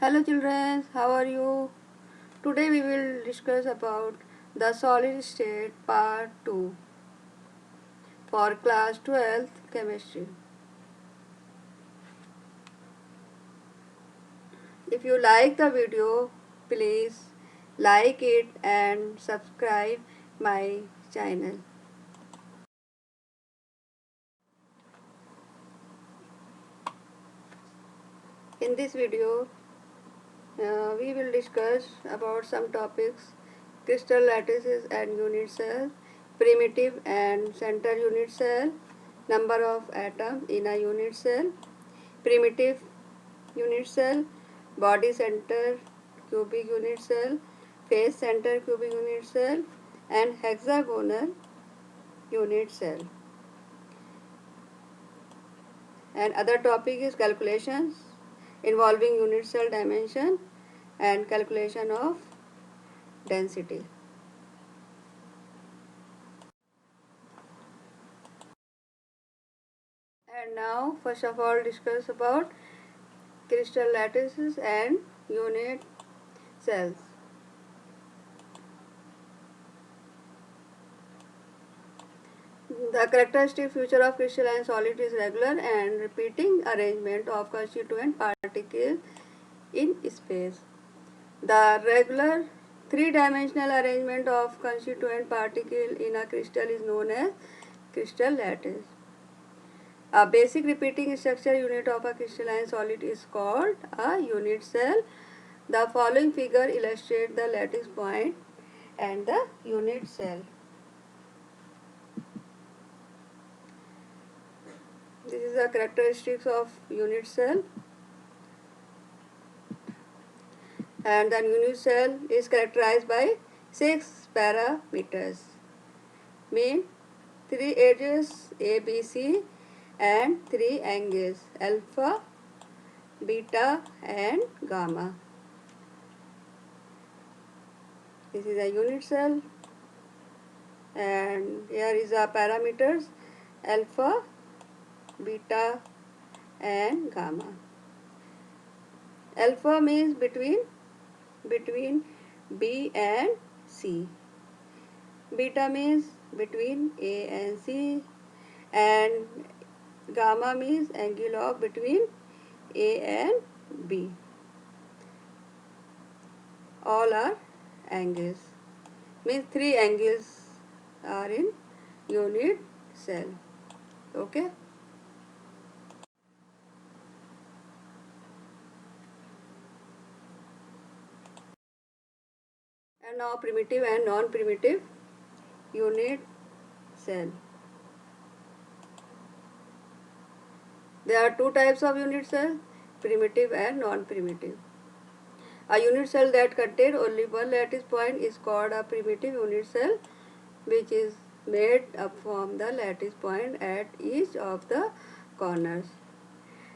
Hello children, how are you? Today we will discuss about the solid state part 2 for class 12th chemistry. If you like the video, please like it and subscribe my channel. In this video, we will discuss about some topics: crystal lattices and unit cell, primitive and center unit cell, number of atoms in a unit cell, primitive unit cell, body center cubic unit cell, face center cubic unit cell, and hexagonal unit cell. And other topic is calculations involving unit cell dimension and calculation of density. And now, first of all, discuss about crystal lattices and unit cells. The characteristic feature of crystalline solid is regular and repeating arrangement of constituent particles in space. The regular three-dimensional arrangement of constituent particles in a crystal is known as crystal lattice. A basic repeating structure unit of a crystalline solid is called a unit cell. The following figure illustrates the lattice point and the unit cell. This is the characteristics of unit cell. And the unit cell is characterized by 6 parameters. Mean 3 edges A, B, C and 3 angles alpha, beta and gamma. This is a unit cell and here is the parameters alpha, beta and gamma. Alpha means between B and C. Beta means between A and C, and gamma means angle of between A and B. All are angles. Means 3 angles are in unit cell. Okay. And now primitive and non-primitive unit cell. There are 2 types of unit cell, primitive and non-primitive. A unit cell that contains only one lattice point is called a primitive unit cell, which is made up from the lattice point at each of the corners.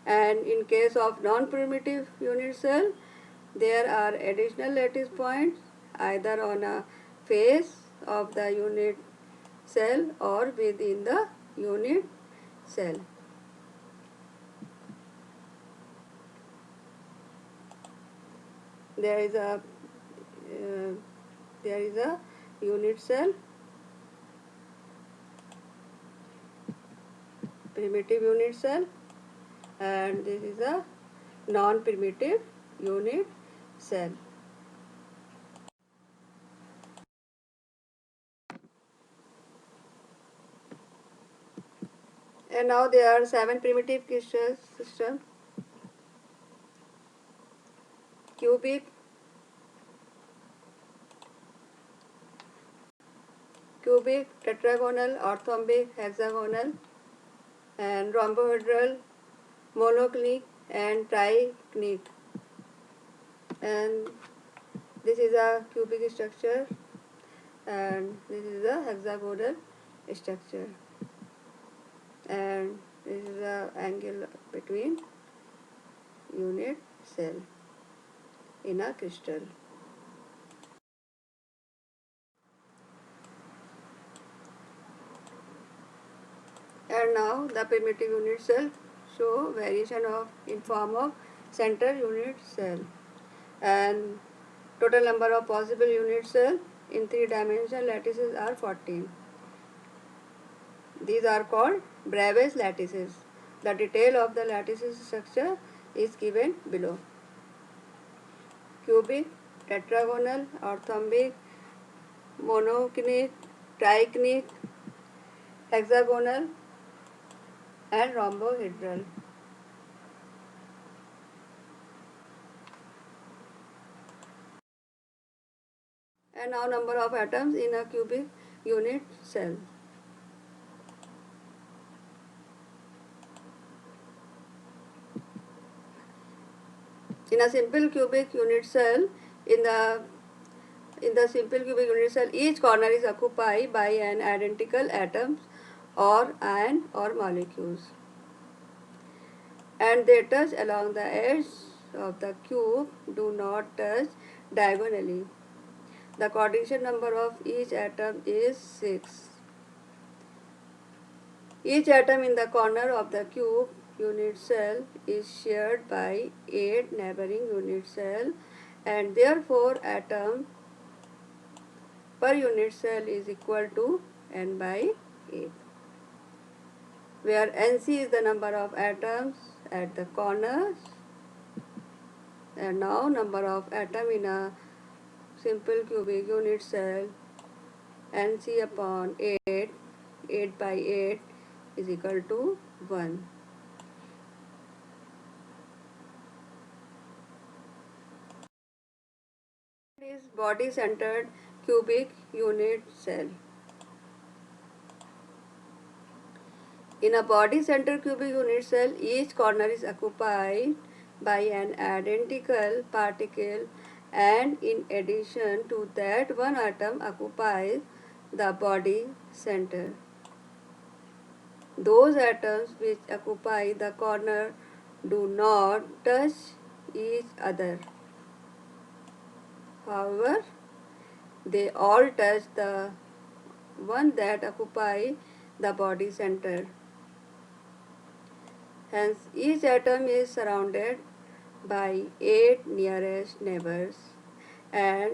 And in case of non-primitive unit cell, there are additional lattice points either on a face of the unit cell or within the unit cell. There is a unit cell, primitive unit cell, and this is a non-primitive unit cell. And now there are 7 primitive crystal systems: cubic, tetragonal, orthombic, hexagonal, and rhombohedral, monoclinic, and triclinic. And this is a cubic structure, and this is a hexagonal structure, and this is the angle between unit cell in a crystal. And now the primitive unit cell show variation of in form of center unit cell. and total number of possible unit cells in 3-dimensional lattices are 14. These are called Bravais lattices. The detail of the lattices structure is given below. Cubic, tetragonal, orthombic, monoclinic, triclinic, hexagonal, and rhombohedral. And now number of atoms in a cubic unit cell. In a simple cubic unit cell, in the simple cubic unit cell, each corner is occupied by an identical atom or ion or molecules, and they touch along the edge of the cube, do not touch diagonally. The coordination number of each atom is 6. Each atom in the corner of the cube unit cell is shared by 8 neighboring unit cells, and therefore atom per unit cell is equal to n by 8, where Nc is the number of atoms at the corners. And now number of atom in a simple cubic unit cell, Nc upon 8, 8 by 8 is equal to 1. Is body centered cubic unit cell. In a body centered cubic unit cell, each corner is occupied by an identical particle, and in addition to that, one atom occupies the body center. Those atoms which occupy the corner do not touch each other. However, they all touch the one that occupy the body center. Hence, each atom is surrounded by 8 nearest neighbors, and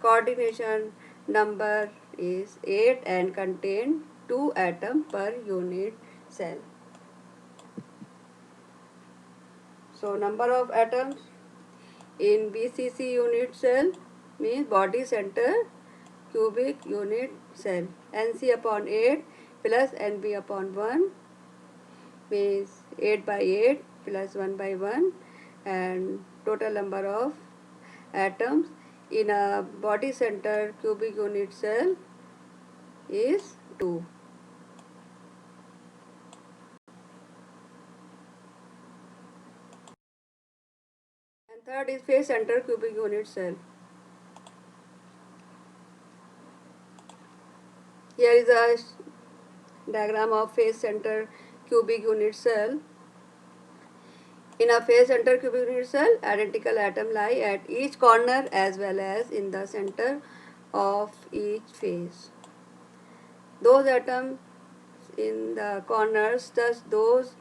coordination number is 8 and contain 2 atoms per unit cell. So, number of atoms in BCC unit cell means body center cubic unit cell. Nc upon 8 plus Nb upon 1 means 8 by 8 plus 1 by 1, and total number of atoms in a body center cubic unit cell is 2. And third is face center cubic unit cell. Here is a diagram of face center cubic unit cell. In a face center cubic unit cell, identical atoms lie at each corner as well as in the center of each face. Those atoms in the corners touch those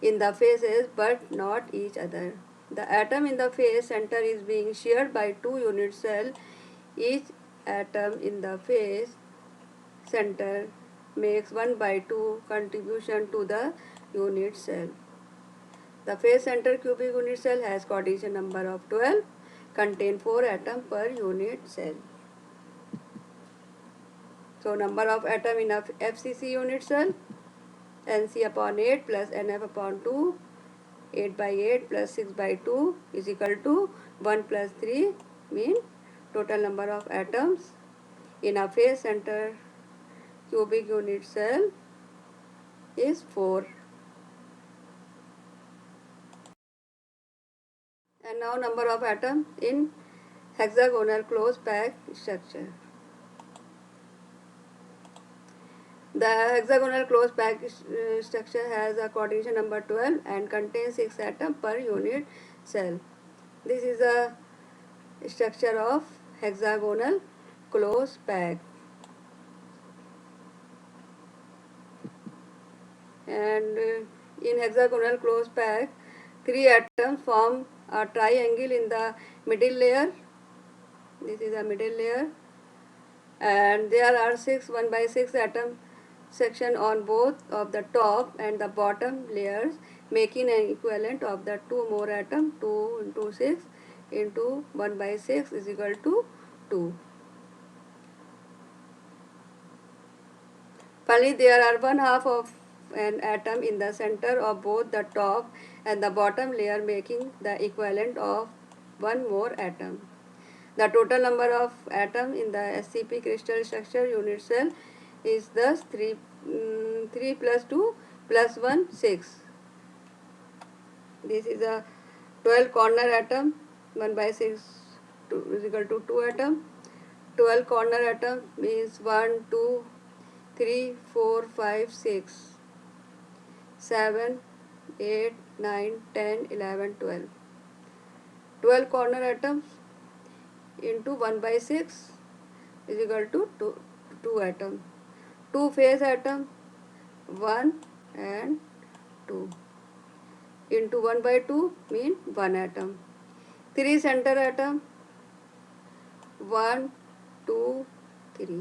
in the faces but not each other. The atom in the face center is being shared by 2 unit cells. Each atom in the face center makes 1 by 2 contribution to the unit cell. The face center cubic unit cell has coordination number of 12, contain 4 atoms per unit cell. So, number of atoms in a FCC unit cell, Nc upon 8 plus Nf upon 2, 8 by 8 plus 6 by 2 is equal to 1 plus 3, mean total number of atoms in a face center cubic unit cell is 4. And now number of atoms in hexagonal close packed structure. The hexagonal close packed structure has a coordination number 12 and contains 6 atoms per unit cell. This is a structure of hexagonal close pack. And in hexagonal close pack, 3 atoms form a triangle in the middle layer. This is a middle layer, and there are 6 1/6 atom section on both of the top and the bottom layers, making an equivalent of the 2 more atom. 2 into 6 into 1/6 is equal to 2. Finally, there are 1/2 of an atom in the center of both the top and the bottom layer, making the equivalent of 1 more atom. The total number of atoms in the SCP crystal structure unit cell is thus 3 plus 2 plus 1, 6. This is a 12 corner atom. 1/6 is equal to 2 atom. 12 corner atom means 1, 2, 3, 4, 5, 6, 7, 8, 9, 10, 11, 12. 12 corner atoms into 1/6 is equal to 2 atom. 2 phase atom 1 and 2 into 1/2 mean 1 atom. 3 center atom 1, 2, 3.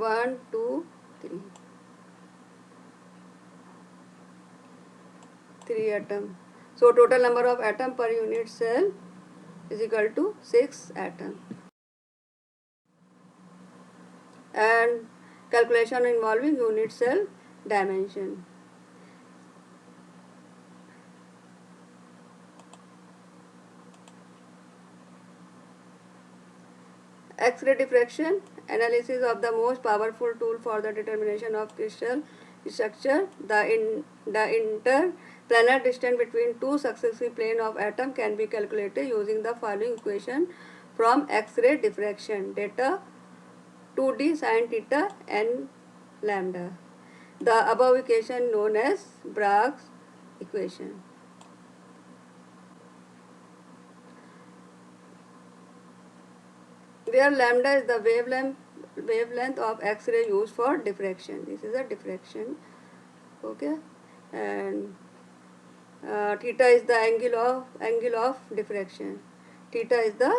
1, 2, 3. 3 atom. So total number of atom per unit cell is equal to 6 atom. And calculation involving unit cell dimension. X-ray diffraction analysis of the most powerful tool for the determination of crystal structure. The interplanar distance between two successive planes of atom can be calculated using the following equation from X-ray diffraction. Data 2D sin theta n lambda. The above equation known as Bragg's equation. Where lambda is the wavelength of X-ray used for diffraction. This is a diffraction. Okay, and theta is the angle of diffraction. Theta is the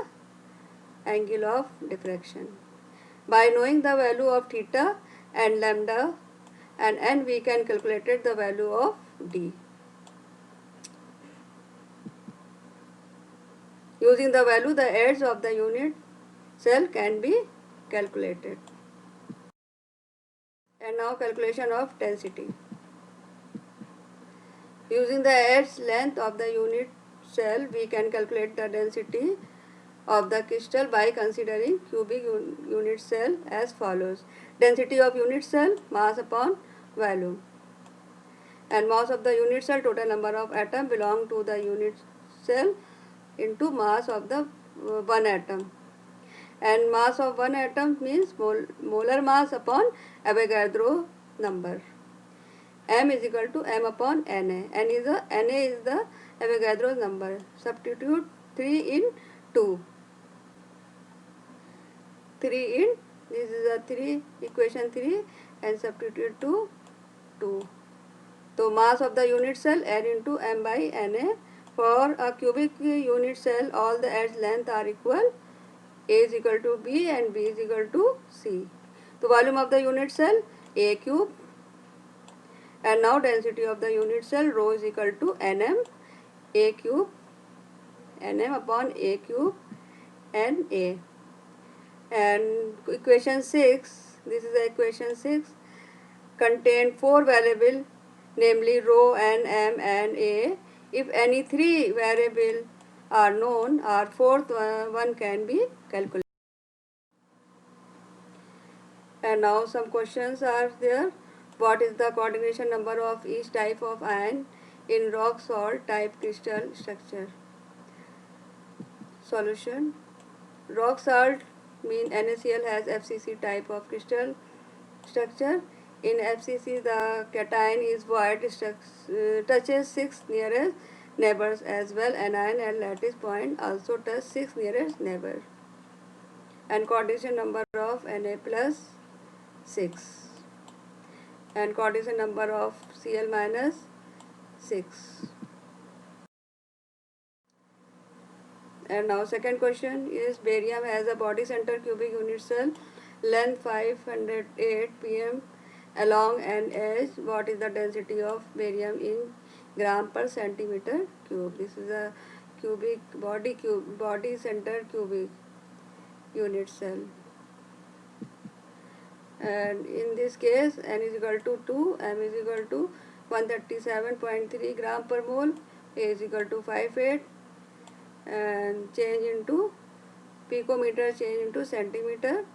angle of diffraction. By knowing the value of theta and lambda and n, we can calculate the value of d. Using the value, the edge of the unit cell can be calculated. And now calculation of density. Using the edge length of the unit cell, we can calculate the density of the crystal by considering cubic unit cell as follows. Density of unit cell, mass upon volume. And mass of the unit cell, total number of atoms belong to the unit cell into mass of the one atom. And mass of one atom means molar mass upon Avogadro number. M is equal to M upon Na. Na is the Avogadro number. Substitute 3 in 2. 3 in, this is a 3, equation 3, and substitute 2. So mass of the unit cell N into M by Na. For a cubic unit cell, all the edge length are equal. A is equal to B and B is equal to C. So volume of the unit cell A cube. And now density of the unit cell rho is equal to Nm A cube, Nm upon A cube and A. And equation 6, this is the equation 6, contain 4 variables, namely rho, N, M and A. If any 3 variables are known, our fourth one can be calculated. And now some questions are there. What is the coordination number of each type of ion in rock salt type crystal structure? Solution. Rock salt mean NaCl has FCC type of crystal structure. In FCC, the cation is void, touches 6 nearest neighbors as well. Anion and lattice point also touch 6 nearest neighbors. And coordination number of Na plus 6. And coordination number of Cl minus 6. And now second question is barium has a body center cubic unit cell length 508 pm along an edge. What is the density of barium in gram per centimeter cube? This is a body center cubic unit cell. And in this case n is equal to 2, m is equal to 137.3 gram per mole, a is equal to 58, and change into picometer, change into centimeter.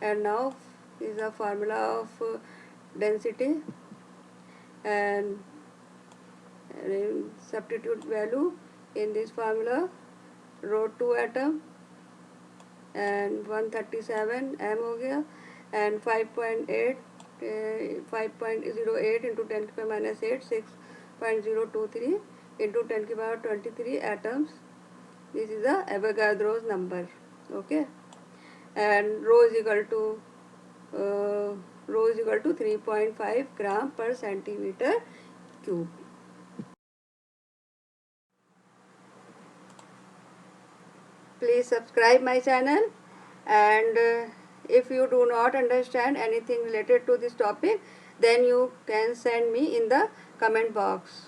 And now is the formula of density, and substitute value in this formula. Rho 2 atom and 137 m हो गया, and 5.08 into 10 की power minus 8 6.023 into 10 की power 23 atoms. This is the Avogadro's number. Okay, and rho is equal to 3.5 gram per centimeter cube. Please subscribe my channel, and if you do not understand anything related to this topic, then you can send me in the comment box.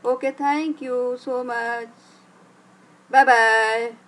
Okay, thank you so much. Bye bye.